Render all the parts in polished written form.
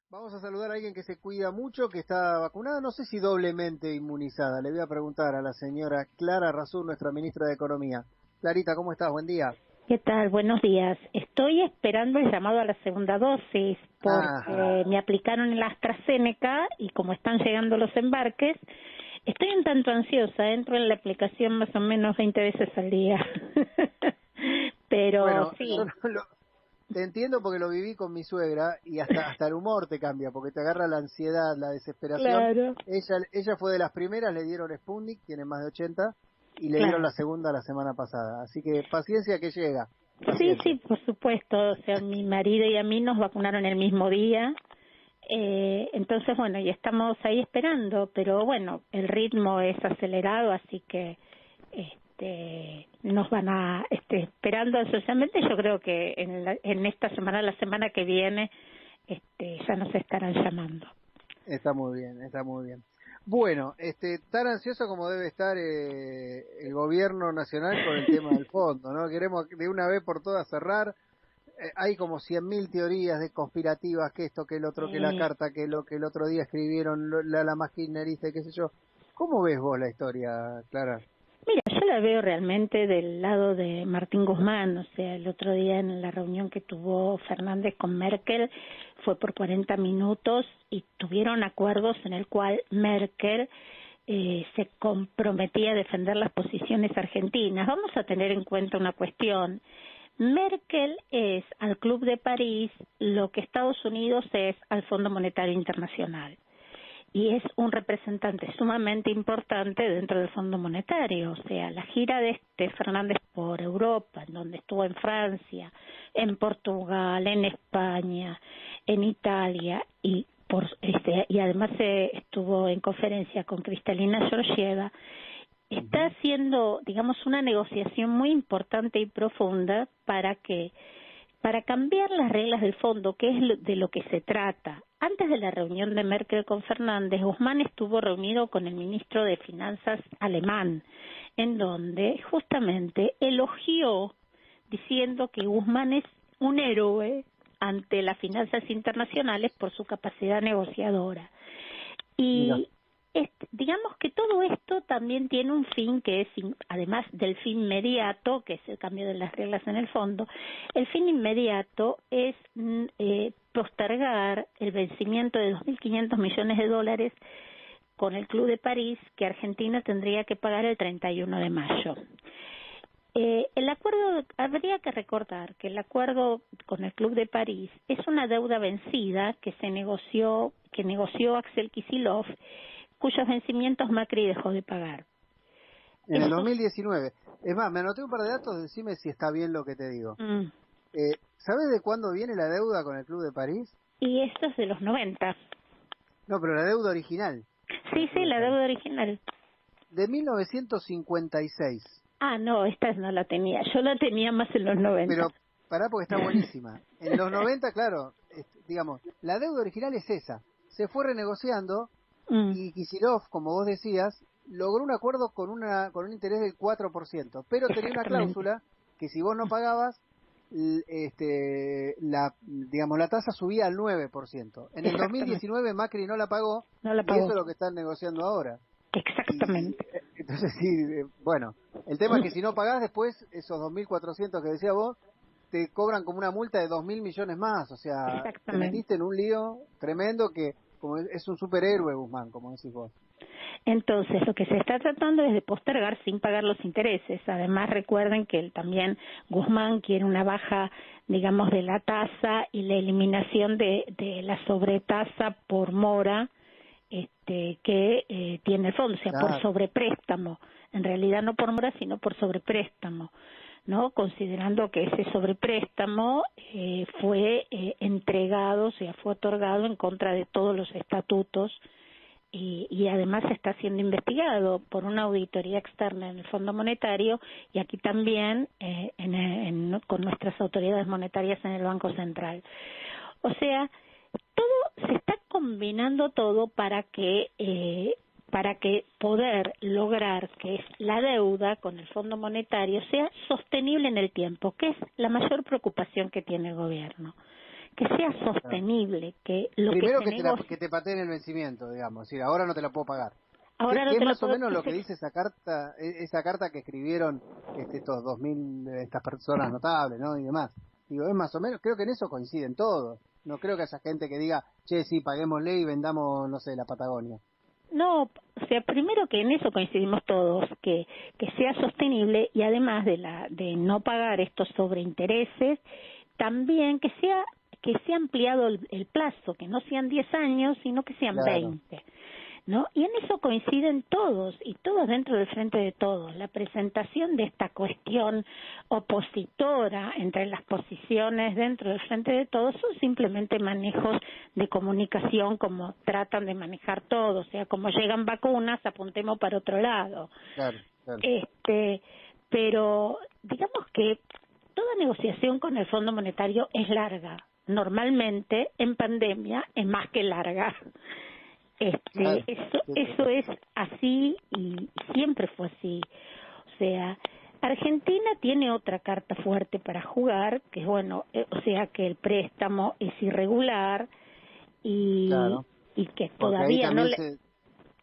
Vamos a saludar a alguien que se cuida mucho, que está vacunada, no sé si doblemente inmunizada. Le voy a preguntar a la señora Clara Razzú, nuestra ministra de Economía. Clarita, ¿cómo estás? Buen día. ¿Qué tal? Buenos días. Estoy esperando el llamado a la segunda dosis Ajá. porque me aplicaron el AstraZeneca y como están llegando los embarques, estoy un tanto ansiosa. Entro en la aplicación más o menos 20 veces al día. Pero Bueno, sí, yo te entiendo porque lo viví con mi suegra y hasta el humor te cambia, porque te agarra la ansiedad, la desesperación. claro, Ella fue de las primeras, le dieron Sputnik, tiene más de 80, y le dieron claro. la segunda la semana pasada. Así que paciencia que llega, Sí, paciencia. sí, por supuesto. O sea, mi marido y a mí nos vacunaron el mismo día. Entonces, bueno, y estamos ahí esperando, pero bueno, el ritmo es acelerado, así que nos van a esperando ansiosamente. Yo creo que en esta semana, la semana que viene, ya nos estarán llamando. Está muy bien, está muy bien. Bueno, tan ansioso como debe estar el gobierno nacional con el tema del fondo, ¿no? Queremos de una vez por todas cerrar. Hay como 100.000 teorías de conspirativas, que esto, que el otro, que la Eh, carta, que lo que el otro día escribieron, la más kirchnerista, y qué sé yo. ¿Cómo ves vos la historia, Clara? Mira, yo la veo realmente del lado de Martín Guzmán, o sea, el otro día en la reunión que tuvo Fernández con Merkel fue por 40 minutos y tuvieron acuerdos en el cual Merkel se comprometía a defender las posiciones argentinas. Vamos a tener en cuenta una cuestión. Merkel es al Club de París lo que Estados Unidos es al Fondo Monetario Internacional y es un representante sumamente importante dentro del Fondo Monetario. O sea, la gira de Fernández por Europa, en donde estuvo en Francia, en Portugal, en España, en Italia y además estuvo en conferencia con Cristalina Georgieva, está Ujú. haciendo, digamos, una negociación muy importante y profunda para cambiar las reglas del fondo, que es de lo que se trata. Antes de la reunión de Merkel con Fernández, Guzmán estuvo reunido con el ministro de Finanzas alemán, en donde justamente elogió diciendo que Guzmán es un héroe ante las finanzas internacionales por su capacidad negociadora. Mira, Y digamos que todo esto también tiene un fin que es, además del fin inmediato, que es el cambio de las reglas en el fondo, el fin inmediato es postergar el vencimiento de 2.500 millones de dólares con el Club de París, que Argentina tendría que pagar el 31 de mayo. El acuerdo, habría que recordar que el acuerdo con el Club de París es una deuda vencida que negoció Axel Kicillof, cuyos vencimientos Macri dejó de pagar. en el Esos, 2019. Es más, me anoté un par de datos, decime si está bien lo que te digo. mm, ¿Sabes de cuándo viene la deuda con el Club de París? y esto es de los 90. No, pero la deuda original con el Sí, Club sí, de la París. deuda original. De 1956. Ah, no, esta no la tenía. Yo la tenía más en los 90. Pero pará porque está buenísima. En los 90, claro, digamos, la deuda original es esa. Se fue renegociando Mm, y Kicillof, como vos decías, logró un acuerdo con un interés del 4%, pero tenía una exactamente. cláusula que si vos no pagabas, digamos, la tasa subía al 9%. En el Exactamente. 2019 Macri no la pagó No la y eso pagó. es lo que están negociando ahora. Y Exactamente. entonces sí, bueno, el tema es que si no pagás después esos 2.400 que decía vos, te cobran como una multa de 2.000 millones más, o sea, te Exactamente. metiste en un lío tremendo que como es un superhéroe Guzmán, como decís vos. Entonces, lo que se está tratando es de postergar sin pagar los intereses. Además, recuerden que también Guzmán quiere una baja, digamos, de la tasa y la eliminación de la sobretasa por mora que tiene el fondo, o sea, por Claro. sobrepréstamo. En realidad no por mora, sino por sobrepréstamo, ¿no? Considerando que ese sobrepréstamo fue entregado, o sea, fue otorgado en contra de todos los estatutos y además está siendo investigado por una auditoría externa en el Fondo Monetario y aquí también con nuestras autoridades monetarias en el Banco Central. O sea, todo se está combinando todo para que poder lograr que la deuda con el Fondo Monetario sea sostenible en el tiempo, que es la mayor preocupación que tiene el gobierno, que sea sostenible, que lo primero que se que te pateen el vencimiento, digamos, es decir, ahora no te la puedo pagar. ahora no ¿Qué es te lo más o puedo menos lo que dice esa carta que escribieron estos 2000 estas personas notables, ¿no? Y demás. Digo, es más o menos, creo que en eso coinciden todos. No creo que haya gente que diga, che, sí, paguémosle y vendamos, no sé, la Patagonia. No, o sea, primero que en eso coincidimos todos, que sea sostenible y además de no pagar estos sobreintereses, también que sea ampliado el plazo, que no sean 10 años, sino que sean Claro. 20, ¿no? Y en eso coinciden todos, y todos dentro del Frente de Todos. La presentación de esta cuestión opositora entre las posiciones dentro del Frente de Todos son simplemente manejos de comunicación como tratan de manejar todos, o sea, como llegan vacunas, apuntemos para otro lado. Claro, claro. Pero digamos que toda negociación con el Fondo Monetario es larga. Normalmente en pandemia es más que larga. Claro. Eso es así y siempre fue así. O sea, Argentina tiene otra carta fuerte para jugar, que es bueno, o sea, que el préstamo es irregular Claro. y que Porque ahí todavía no también le...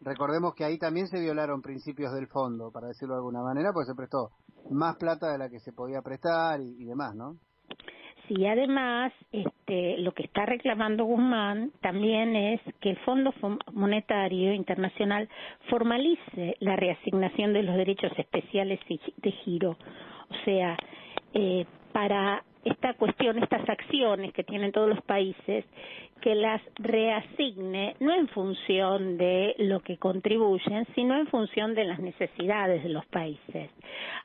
recordemos que ahí también se violaron principios del fondo, para decirlo de alguna manera, porque se prestó más plata de la que se podía prestar y demás, ¿no? Sí, además, lo que está reclamando Guzmán también es que el Fondo Monetario Internacional formalice la reasignación de los derechos especiales de giro. O sea, para esta cuestión, estas acciones que tienen todos los países, que las reasigne no en función de lo que contribuyen, sino en función de las necesidades de los países.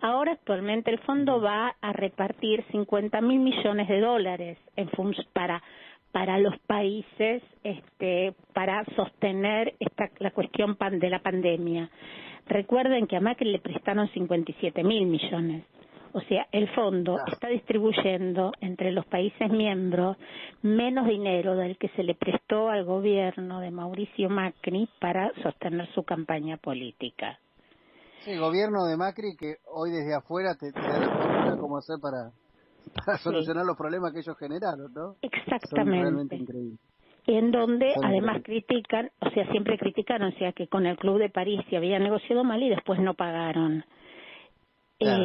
Ahora actualmente el fondo va a repartir 50.000 millones de dólares para los países para sostener la cuestión de la pandemia. Recuerden que a Macri le prestaron 57.000 millones. O sea, el fondo está distribuyendo entre los países miembros menos dinero del que se le prestó al gobierno de Mauricio Macri para sostener su campaña política. Sí, el gobierno de Macri que hoy desde afuera te da la fórmula cómo hacer para solucionar los problemas que ellos generaron, ¿no? Son realmente Exactamente. increíbles. En donde Son además increíbles. critican, o sea, siempre criticaron, o sea, que con el Club de París se había negociado mal y después no pagaron. Claro.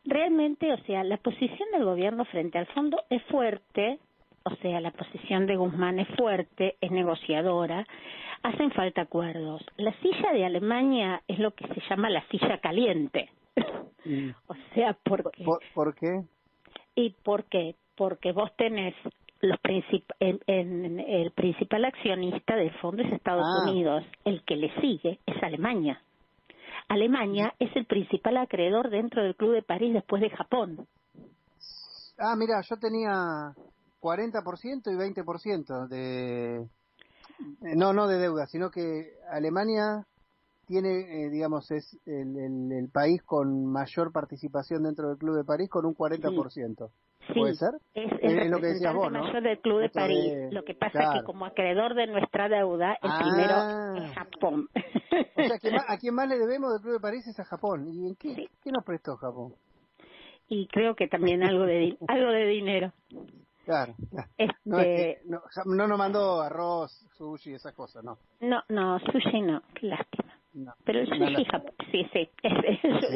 Realmente, o sea, la posición del gobierno frente al fondo es fuerte, o sea, la posición de Guzmán es fuerte, es negociadora, hacen falta acuerdos. La silla de Alemania es lo que se llama la silla caliente. O sea, ¿Por qué? ¿Y por qué? Porque vos tenés el principal accionista del fondo es Estados Unidos, el que le sigue es Alemania. Alemania es el principal acreedor dentro del Club de París después de Japón. Mira, yo tenía 40% y 20% no de deuda, sino que Alemania tiene, digamos, es el país con mayor participación dentro del Club de París con un 40%. ¿Puede ser? Es el Es lo que decías representante vos, ¿no? mayor del Club de Esto París. Lo que pasa es que como acreedor de nuestra deuda, el primero es Japón. O sea, a quien más le debemos del Club de París es a Japón. ¿Y en qué, Sí. qué nos prestó Japón? Y creo que también algo de dinero. Claro. No, es que no nos mandó arroz, sushi, esas cosas, no. No, sushi no, qué lástima. No, Pero el sushi Japón, sí,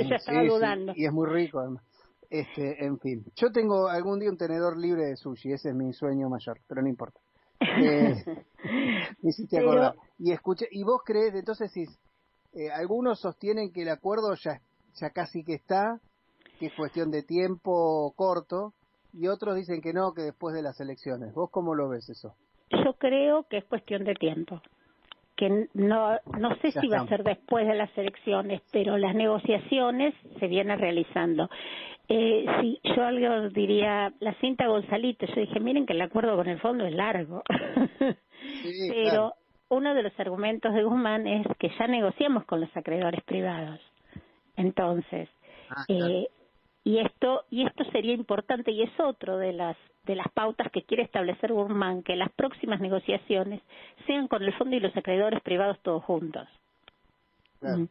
yo estaba dudando. y es muy rico además. En fin, yo tengo algún día un tenedor libre de sushi, ese es mi sueño mayor, pero no importa. Me hiciste acordar. Y vos crees, entonces, si algunos sostienen que el acuerdo ya casi que está, que es cuestión de tiempo corto, y otros dicen que no, que después de las elecciones. ¿Vos cómo lo ves eso? Yo creo que es cuestión de tiempo. Que no sé si va a ser después de las elecciones, pero las negociaciones se vienen realizando. Sí, yo algo diría, la cinta Gonzalito, yo dije, miren que el acuerdo con el fondo es largo. Sí, pero claro. uno de los argumentos de Guzmán es que ya negociamos con los acreedores privados. Entonces, Claro. y esto sería importante y es otro de las pautas que quiere establecer Guzmán, que las próximas negociaciones sean con el fondo y los acreedores privados todos juntos. Claro.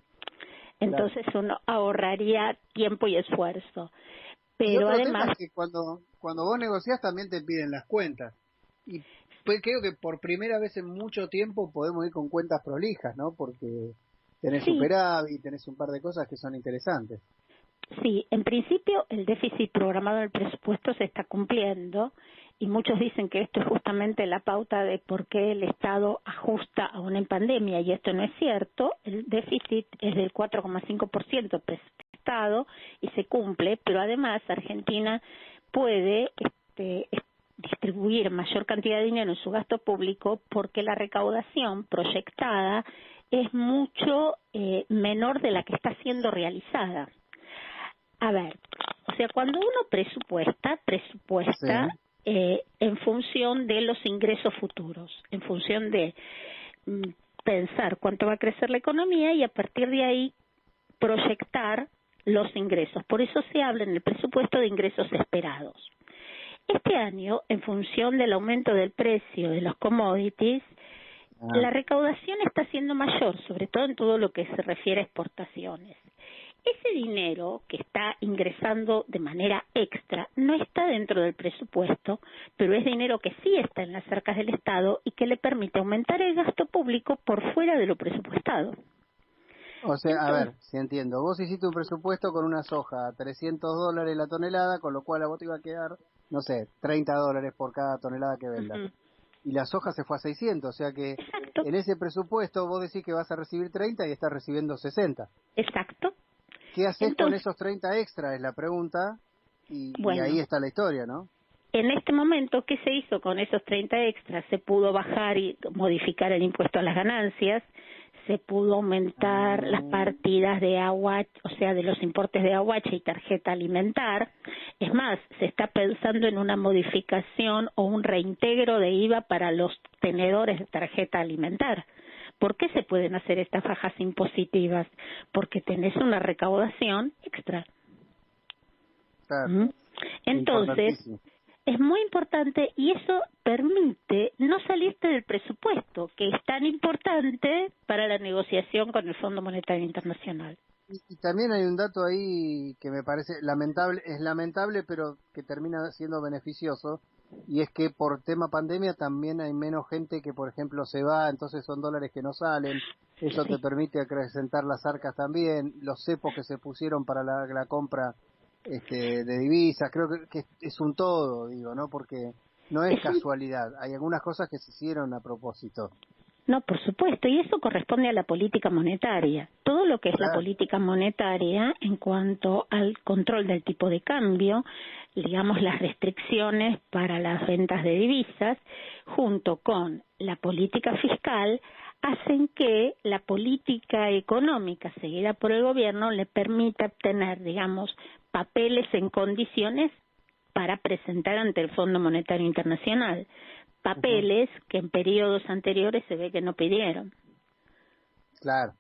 Entonces uno ahorraría tiempo y esfuerzo. Y Pero otro tema además, es que cuando vos negociás también te piden las cuentas. Y pues creo que por primera vez en mucho tiempo podemos ir con cuentas prolijas, ¿no? Porque tenés sí, superávit, tenés un par de cosas que son interesantes. sí, en principio el déficit programado del presupuesto se está cumpliendo y muchos dicen que esto es justamente la pauta de por qué el Estado ajusta aún en pandemia y esto no es cierto. El déficit es del 4,5% presupuestado y se cumple, pero además Argentina puede distribuir mayor cantidad de dinero en su gasto público porque la recaudación proyectada es mucho menor de la que está siendo realizada. A ver, o sea, cuando uno presupuesta Sí, en función de los ingresos futuros, en función de mm, pensar cuánto va a crecer la economía y a partir de ahí proyectar los ingresos. Por eso se habla en el presupuesto de ingresos esperados. Este año, en función del aumento del precio de los commodities, ah, la recaudación está siendo mayor, sobre todo en todo lo que se refiere a exportaciones. Ese dinero que está ingresando de manera extra no está dentro del presupuesto, pero es dinero que sí está en las arcas del Estado y que le permite aumentar el gasto público por fuera de lo presupuestado. o sea, a Entonces, ver, si entiendo, vos hiciste un presupuesto con una soja a $300 la tonelada, con lo cual a vos te iba a quedar, no sé, $30 por cada tonelada que vendas. ujú, Y la soja se fue a 600, o sea que exacto, en ese presupuesto vos decís que vas a recibir 30 y estás recibiendo 60. exacto. ¿Qué haces con Entonces, esos 30 extra? Es la pregunta, y ahí bueno, está la historia, ¿no? en este momento, ¿qué se hizo con esos 30 extras? Se pudo bajar y modificar el impuesto a las ganancias, se pudo aumentar las Ah, partidas de agua, o sea, de los importes de aguache y tarjeta alimentar. Es más, se está pensando en una modificación o un reintegro de IVA para los tenedores de tarjeta alimentar. ¿Por qué se pueden hacer estas bajas impositivas? Porque tenés una recaudación extra. claro, ¿Mm? Entonces, importantísimo. es muy importante y eso permite no salirte del presupuesto, que es tan importante para la negociación con el Fondo Monetario Internacional. Y también hay un dato ahí que me parece lamentable, es lamentable, pero que termina siendo beneficioso, y es que por tema pandemia también hay menos gente que, por ejemplo, se va, entonces son dólares que no salen, eso te Sí, permite acrecentar las arcas también, los cepos que se pusieron para la compra de divisas, creo que es un todo, digo, ¿no? Porque no es es un casualidad, hay algunas cosas que se hicieron a propósito. No, por supuesto, y eso corresponde a la política monetaria. Todo lo que es la Claro. política monetaria en cuanto al control del tipo de cambio, digamos las restricciones para las ventas de divisas, junto con la política fiscal, hacen que la política económica seguida por el gobierno le permita obtener, digamos, papeles en condiciones para presentar ante el Fondo Monetario Internacional, Ujú. papeles que en periodos anteriores se ve que no pidieron. Claro.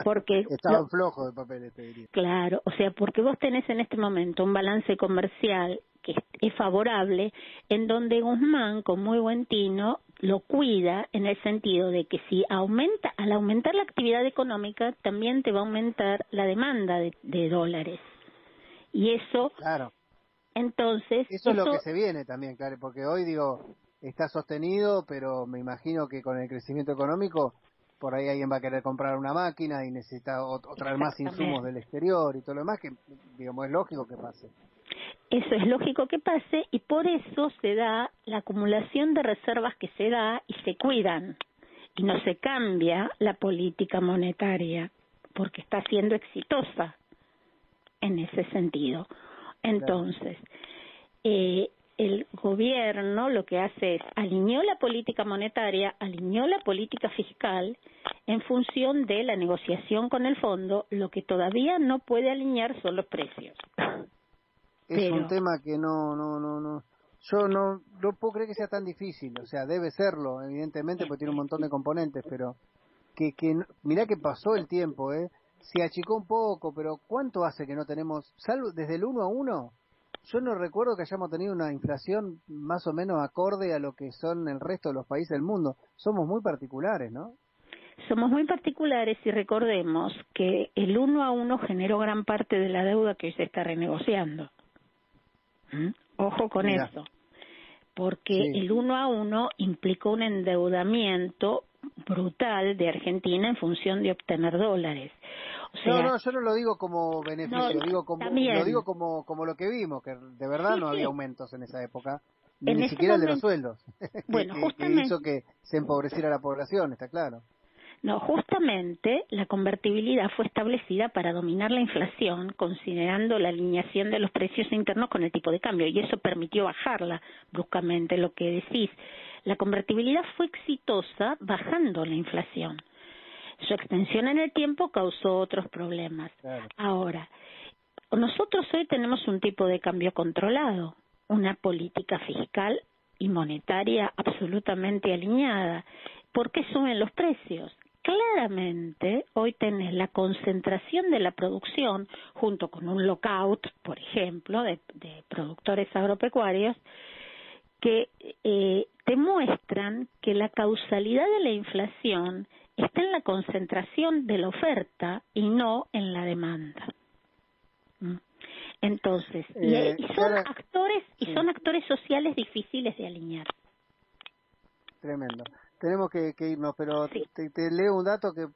Porque, Estaban flojos de papeles, te diría. claro, o sea, porque vos tenés en este momento un balance comercial que es favorable, en donde Guzmán, con muy buen tino, lo cuida en el sentido de que si aumenta, al aumentar la actividad económica, también te va a aumentar la demanda de dólares. Y eso, Claro. entonces, Eso es lo que eso se viene también, claro, porque hoy digo, está sostenido, pero me imagino que con el crecimiento económico, por ahí alguien va a querer comprar una máquina y necesita o traer más insumos exactamente. del exterior y todo lo demás, que digamos es lógico que pase. Eso es lógico que pase y por eso se da la acumulación de reservas que se da y se cuidan y no se cambia la política monetaria porque está siendo exitosa en ese sentido. Claro. Entonces, el gobierno lo que hace es alineó la política monetaria, alineó la política fiscal en función de la negociación con el fondo, lo que todavía no puede alinear son los precios. Es un Pero tema que no, yo no puedo creer que sea tan difícil, o sea, debe serlo, evidentemente, porque tiene un montón de componentes, pero mirá que pasó el tiempo, se achicó un poco, pero ¿cuánto hace que no tenemos, salvo desde el 1 a 1? Yo no recuerdo que hayamos tenido una inflación más o menos acorde a lo que son el resto de los países del mundo. Somos muy particulares, ¿no? Somos muy particulares y recordemos que el 1 a 1 generó gran parte de la deuda que hoy se está renegociando. Ojo con Mira. eso, porque Sí. el 1 a 1 implicó un endeudamiento brutal de Argentina en función de obtener dólares. O sea, No, yo no lo digo como beneficio, no, digo como, también, lo digo como lo que vimos, que de verdad sí, no había sí, aumentos en esa época, en ni ese siquiera el de los momento, sueldos, bueno, que hizo que se empobreciera la población, está claro. No, justamente la convertibilidad fue establecida para dominar la inflación, considerando la alineación de los precios internos con el tipo de cambio, y eso permitió bajarla bruscamente, lo que decís. La convertibilidad fue exitosa bajando la inflación. Su extensión en el tiempo causó otros problemas. Claro. Ahora, nosotros hoy tenemos un tipo de cambio controlado, una política fiscal y monetaria absolutamente alineada. ¿Por qué suben los precios? Claramente, hoy tenés la concentración de la producción, junto con un lockout, por ejemplo, de productores agropecuarios, que te muestran que la causalidad de la inflación está en la concentración de la oferta y no en la demanda. Entonces, y son Clara, actores y sí, son actores sociales difíciles de alinear. tremendo. Tenemos que irnos, pero Sí. te leo un dato que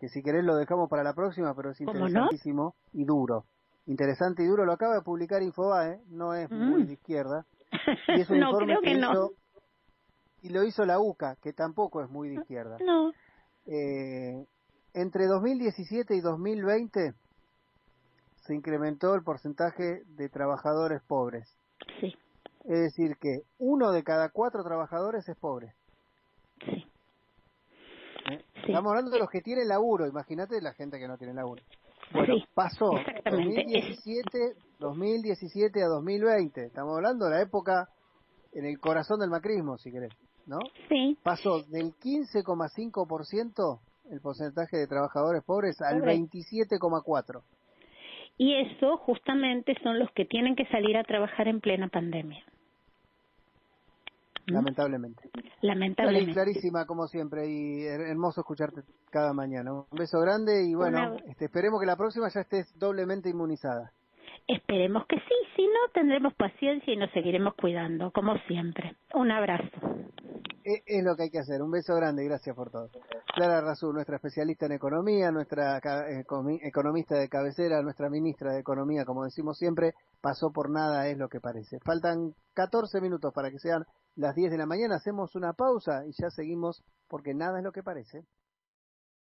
si querés lo dejamos para la próxima, pero es ¿Cómo no? interesantísimo y duro. Interesante y duro, lo acaba de publicar Infobae, no es muy de izquierda, y es un No, informe creo que no. y lo hizo la UCA, que tampoco es muy de izquierda. No. Entre 2017 y 2020 se incrementó el porcentaje de trabajadores pobres. Sí. Es decir, que 1 de cada 4 trabajadores es pobre. Sí. Sí. Estamos hablando de los que tienen laburo, imagínate la gente que no tiene laburo. Bueno, Sí, pasó exactamente. 2017 a 2020, estamos hablando de la época en el corazón del macrismo, si querés, ¿no? Sí. Pasó del 15,5% el porcentaje de trabajadores pobres al Pobre. 27,4%. Y eso justamente son los que tienen que salir a trabajar en plena pandemia. Lamentablemente. Lamentablemente. Clarísima como siempre y hermoso escucharte cada mañana. Un beso grande y bueno, esperemos que la próxima ya estés doblemente inmunizada. Esperemos que sí, si no tendremos paciencia y nos seguiremos cuidando, como siempre. Un abrazo. Es lo que hay que hacer. Un beso grande y gracias por todo. Clara Razú, nuestra especialista en economía, nuestra economista de cabecera, nuestra ministra de Economía, como decimos siempre, pasó por nada, es lo que parece. Faltan 14 minutos para que sean las 10 de la mañana. Hacemos una pausa y ya seguimos porque nada es lo que parece.